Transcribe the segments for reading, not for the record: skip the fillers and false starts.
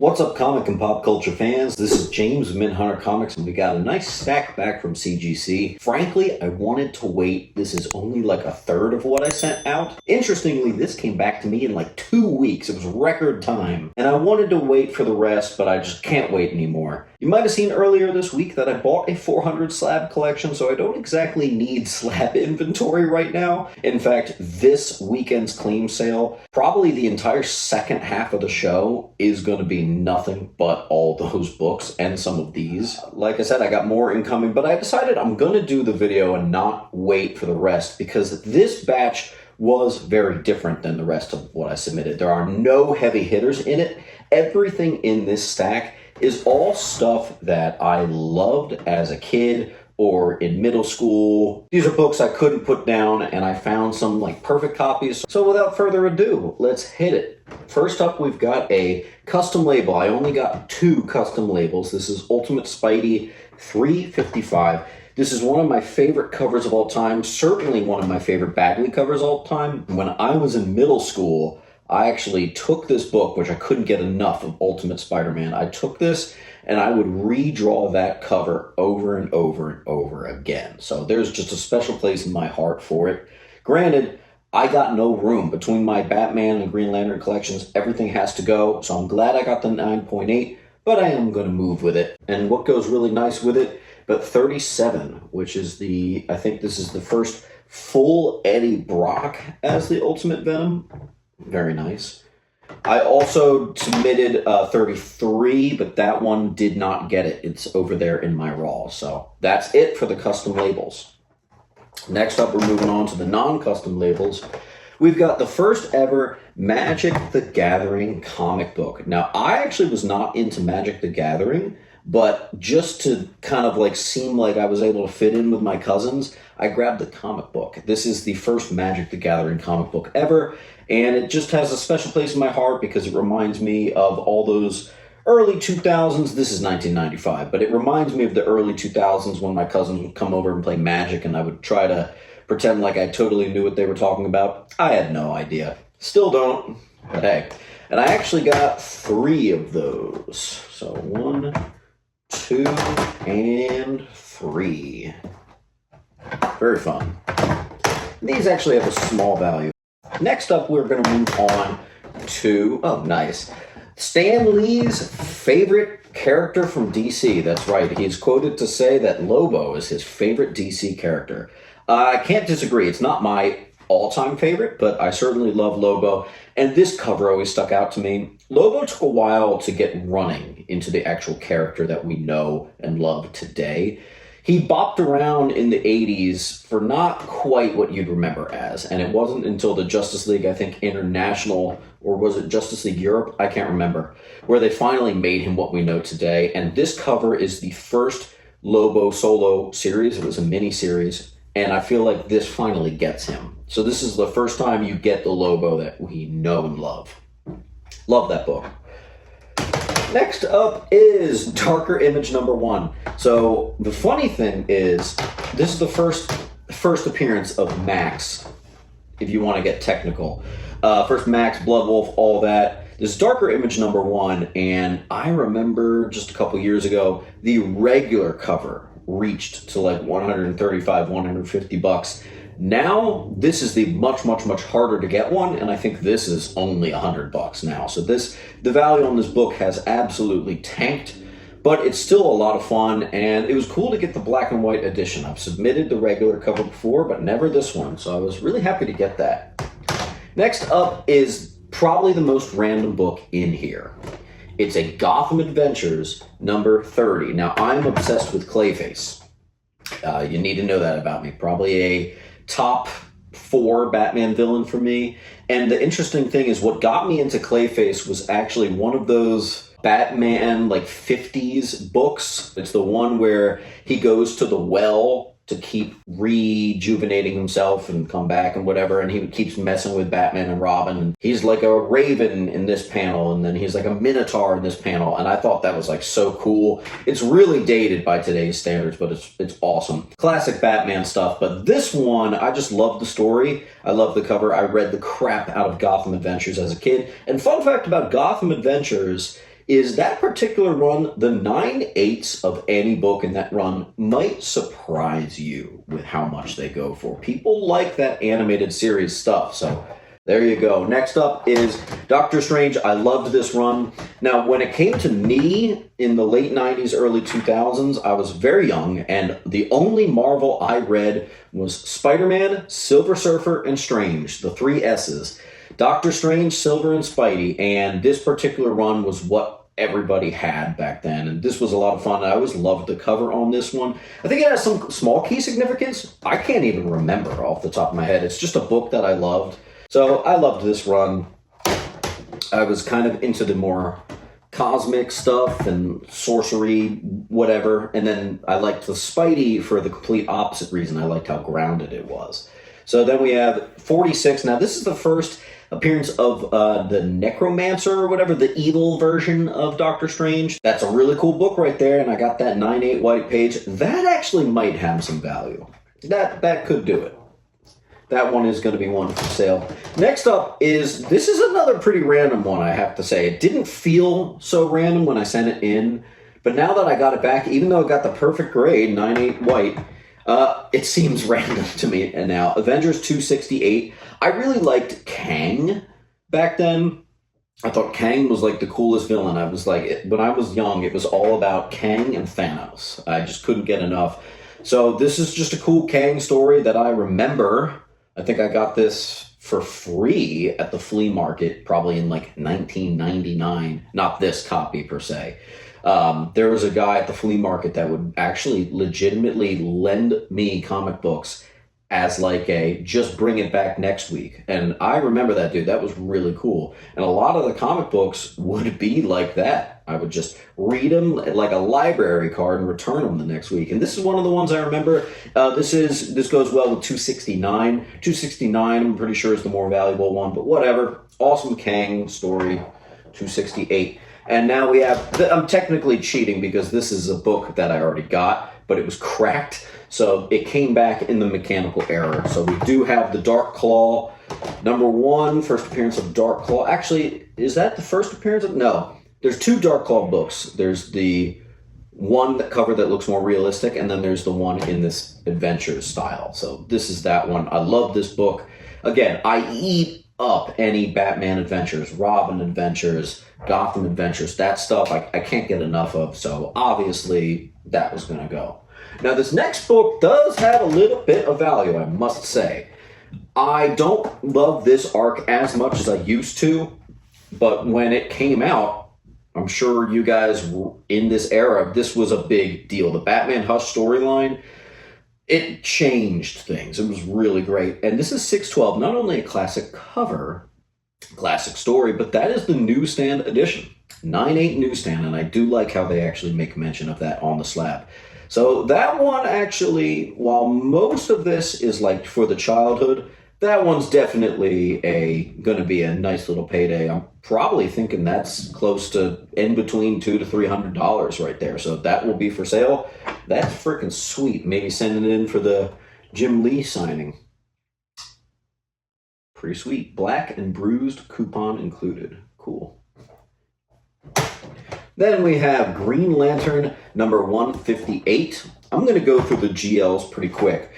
What's up, comic and pop culture fans? This is James of Minhunter Comics, and we got a nice stack back from CGC. Frankly, I wanted to wait. This is only like a third of what I sent out. Interestingly, this came back to me in like 2 weeks. It was record time. And I wanted to wait for the rest, but I just can't wait anymore. You might have seen earlier this week that I bought a 400 slab collection, so I don't exactly need slab inventory right now. In fact, this weekend's claim sale, probably the entire second half of the show, is going to be nothing but all those books and some of these. Like I said, I got more incoming, but I decided I'm going to do the video and not wait for the rest because this batch was very different than the rest of what I submitted. There are no heavy hitters in it. Everything in this stack is all stuff that I loved as a kid or in middle school. These are books I couldn't put down, and I found some like perfect copies. So without further ado, let's hit it. First up, we've got a custom label. I only got 2 custom labels. This is Ultimate Spidey 355. This is one of my favorite covers of all time, certainly one of my favorite Bagley covers of all time. When I was in middle school, I actually took this book, which I couldn't get enough of Ultimate Spider-Man. I took this and I would redraw that cover over and over and over again. So there's just a special place in my heart for it. Granted, I got no room between my Batman and Green Lantern collections. Everything has to go. So I'm glad I got the 9.8, but I am going to move with it. And what goes really nice with it, but 37, which is I think this is the first full Eddie Brock as the Ultimate Venom. Very nice. I also submitted 33, but that one did not get it. It's over there in my raw. So that's it for the custom labels. Next up, we're moving on to the non-custom labels. We've got the first ever Magic the Gathering comic book. Now, I actually was not into Magic the Gathering, but just to kind of like seem like I was able to fit in with my cousins, I grabbed the comic book. This is the first Magic the Gathering comic book ever, and it just has a special place in my heart because it reminds me of all those early 2000s. This is 1995, but it reminds me of the early 2000s when my cousins would come over and play Magic, and I would try to pretend like I totally knew what they were talking about. I had no idea. Still don't, but hey. And I actually got 3 of those. So 1, 2, and 3. Very fun. These actually have a small value. Next up, we're going to move on to, oh, nice, Stan Lee's favorite character from DC. That's right. He's quoted to say that Lobo is his favorite DC character. I can't disagree. It's not my all-time favorite, but I certainly love Lobo. And this cover always stuck out to me. Lobo took a while to get running into the actual character that we know and love today. He bopped around in the 80s for not quite what you'd remember as, and it wasn't until the Justice League, I think, International, or was it Justice League Europe? I can't remember, where they finally made him what we know today. And this cover is the first Lobo solo series. It was a mini-series, and I feel like this finally gets him. So this is the first time you get the Lobo that we know and love. Love that book. Next up is Darker Image #1. So the funny thing is, this is the first appearance of Max, if you want to get technical. First Max, Blood Wolf, all that. This is Darker Image #1, and I remember just a couple years ago, the regular cover reached to like $135, $150. Now, this is the much harder to get one, and I think this is only $100 now. So the value on this book has absolutely tanked, but it's still a lot of fun, and it was cool to get the black and white edition. I've submitted the regular cover before, but never this one, so I was really happy to get that. Next up is probably the most random book in here. It's a Gotham Adventures number 30. Now, I'm obsessed with Clayface. You need to know that about me. Probably a top 4 Batman villain for me. And the interesting thing is what got me into Clayface was actually one of those Batman like 50s books. It's the one where he goes to the well to keep rejuvenating himself and come back and whatever, and he keeps messing with Batman and Robin. And he's like a raven in this panel, and then he's like a minotaur in this panel, and I thought that was like so cool. It's really dated by today's standards, but it's awesome. Classic Batman stuff, but this one, I just love the story. I love the cover. I read the crap out of Gotham Adventures as a kid. And fun fact about Gotham Adventures is that particular run, the 9/8 of any book in that run might surprise you with how much they go for. People like that animated series stuff, so there you go. Next up is Doctor Strange. I loved this run. Now, when it came to me in the late 90s, early 2000s, I was very young, and the only Marvel I read was Spider-Man, Silver Surfer, and Strange, the three S's. Doctor Strange, Silver, and Spidey, and this particular run was what everybody had back then, and this was a lot of fun. I always loved the cover on this one. I think it has some small key significance. I can't even remember off the top of my head. It's just a book that I loved. So I loved this run. I was kind of into the more cosmic stuff and sorcery, whatever. And then I liked the Spidey for the complete opposite reason. I liked how grounded it was. So then we have 46. Now this is the first appearance of the Necromancer or whatever, the evil version of Doctor Strange. That's a really cool book right there. And I got that 9/8 white page. That actually might have some value. That could do it. That one is going to be one for sale. Next up is, this is another pretty random one, I have to say. It didn't feel so random when I sent it in, but now that I got it back, even though it got the perfect grade, 9/8 white, it seems random to me now. Avengers 268. I really liked Kang back then. I thought Kang was like the coolest villain. I was like, when I was young, it was all about Kang and Thanos. I just couldn't get enough. So this is just a cool Kang story that I remember. I think I got this for free at the flea market, probably in like 1999. Not this copy per se. There was a guy at the flea market that would actually legitimately lend me comic books as like a, just bring it back next week. And I remember that dude. That was really cool. And a lot of the comic books would be like that. I would just read them like a library card and return them the next week. And this is one of the ones I remember. This goes well with 269. 269, I'm pretty sure, is the more valuable one, but whatever. Awesome Kang story, 268. And now we have, I'm technically cheating because this is a book that I already got, but it was cracked. So it came back in the mechanical error. So we do have the Dark Claw, #1, first appearance of Dark Claw. Actually, is that the first appearance of, no. There's two Dark Claw books. There's the one cover that looks more realistic, and then there's the one in this adventure style. So this is that one. I love this book. Again, I eat up any Batman adventures, Robin adventures, Gotham adventures, that stuff I can't get enough of. So obviously that was going to go. Now this next book does have a little bit of value, I must say. I don't love this arc as much as I used to, but when it came out, I'm sure you guys in this era, this was a big deal. The Batman Hush storyline, it changed things. It was really great. And this is 612, not only a classic cover, classic story, but that is the newsstand edition. 9/8 newsstand, and I do like how they actually make mention of that on the slab. So that one actually, while most of this is like for the childhood, that one's definitely gonna be a nice little payday. I'm probably thinking that's close to in between $200 to $300 right there. So that will be for sale. That's freaking sweet. Maybe sending it in for the Jim Lee signing. Pretty sweet. Black and bruised coupon included. Cool. Then we have Green Lantern #158. I'm going to go through the GLs pretty quick.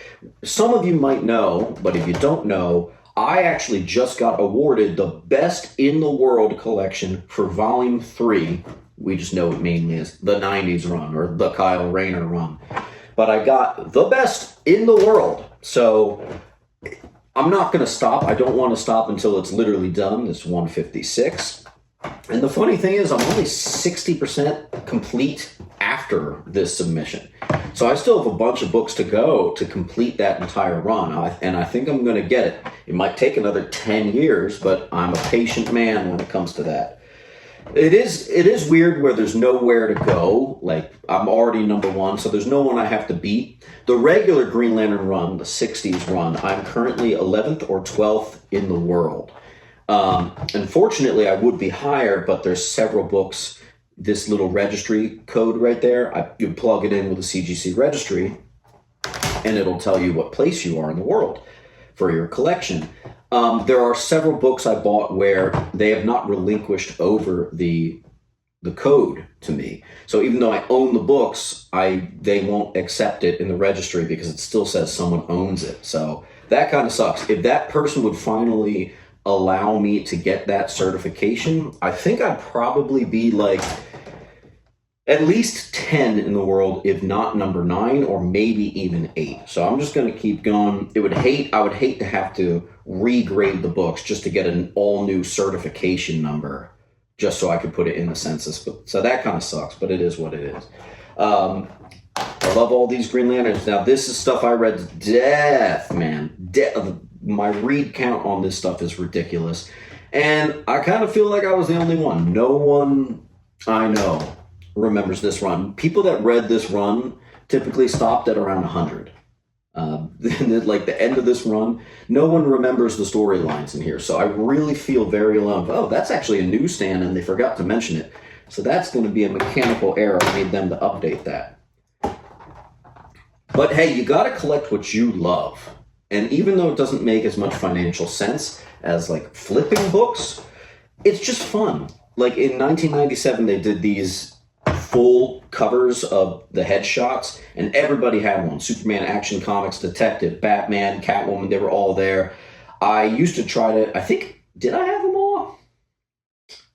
Some of you might know, but if you don't know, I actually just got awarded the Best in the World collection for Volume 3. We just know it mainly as the 90s run or the Kyle Rayner run. But I got the Best in the World. So I'm not going to stop. I don't want to stop until it's literally done. It's 156. And the funny thing is, I'm only 60% complete after this submission. So I still have a bunch of books to go to complete that entire run. And I think I'm going to get it. It might take another 10 years, but I'm a patient man when it comes to that. It is weird where there's nowhere to go. Like, I'm already #1, so there's no one I have to beat. The regular Green Lantern run, the 60s run, I'm currently 11th or 12th in the world. Unfortunately, I would be higher, but there's several books. This little registry code right there, you plug it in with a CGC registry, and it'll tell you what place you are in the world for your collection. There are several books I bought where they have not relinquished over the the code to me. So even though I own the books, they won't accept it in the registry because it still says someone owns it. So that kind of sucks. If that person would finally allow me to get that certification, I think I'd probably be like at least 10 in the world, if not number 9 or maybe even 8. So I'm just going to keep going. I would hate to have to regrade the books just to get an all new certification number just so I could put it in the census. But so that kind of sucks, but it is what it is. I love all these Green Lanterns. Now this is stuff I read to death, man. My read count on this stuff is ridiculous. And I kind of feel like I was the only one. No one I know remembers this run. People that read this run typically stopped at around 100. Like the end of this run, no one remembers the storylines in here. So I really feel very alone. Oh, that's actually a newsstand and they forgot to mention it. So that's going to be a mechanical error. I need them to update that. But hey, you got to collect what you love. And even though it doesn't make as much financial sense as like flipping books, it's just fun. Like in 1997, they did these full covers of the headshots, and everybody had one. Superman, Action Comics, Detective, Batman, Catwoman, they were all there. I used to try to, I think, did I have them all?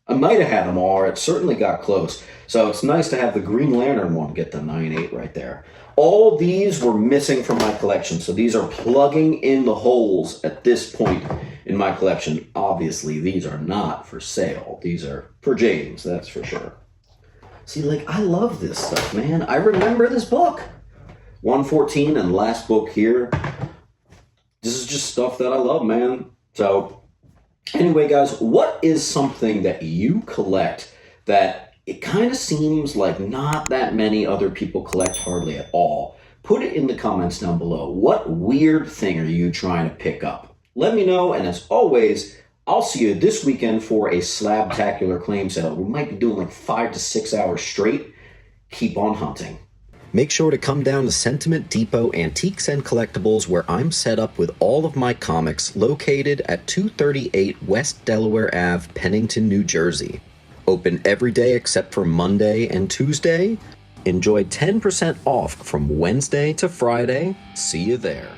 I might have had them all, or it certainly got close. So it's nice to have the Green Lantern one get the 9/8 right there. All these were missing from my collection, so these are plugging in the holes at this point in my collection. Obviously, these are not for sale. These are for James, that's for sure. See, like, I love this stuff, man. I remember this book. 114 and last book here. This is just stuff that I love, man. So, anyway, guys, what is something that you collect that it kind of seems like not that many other people collect hardly at all? Put it in the comments down below. What weird thing are you trying to pick up? Let me know, and as always, I'll see you this weekend for a Slabtacular claim sale. We might be doing like 5 to 6 hours straight. Keep on hunting. Make sure to come down to Sentiment Depot Antiques and Collectibles, where I'm set up with all of my comics, located at 238 West Delaware Ave, Pennington, New Jersey. Open every day except for Monday and Tuesday. Enjoy 10% off from Wednesday to Friday. See you there.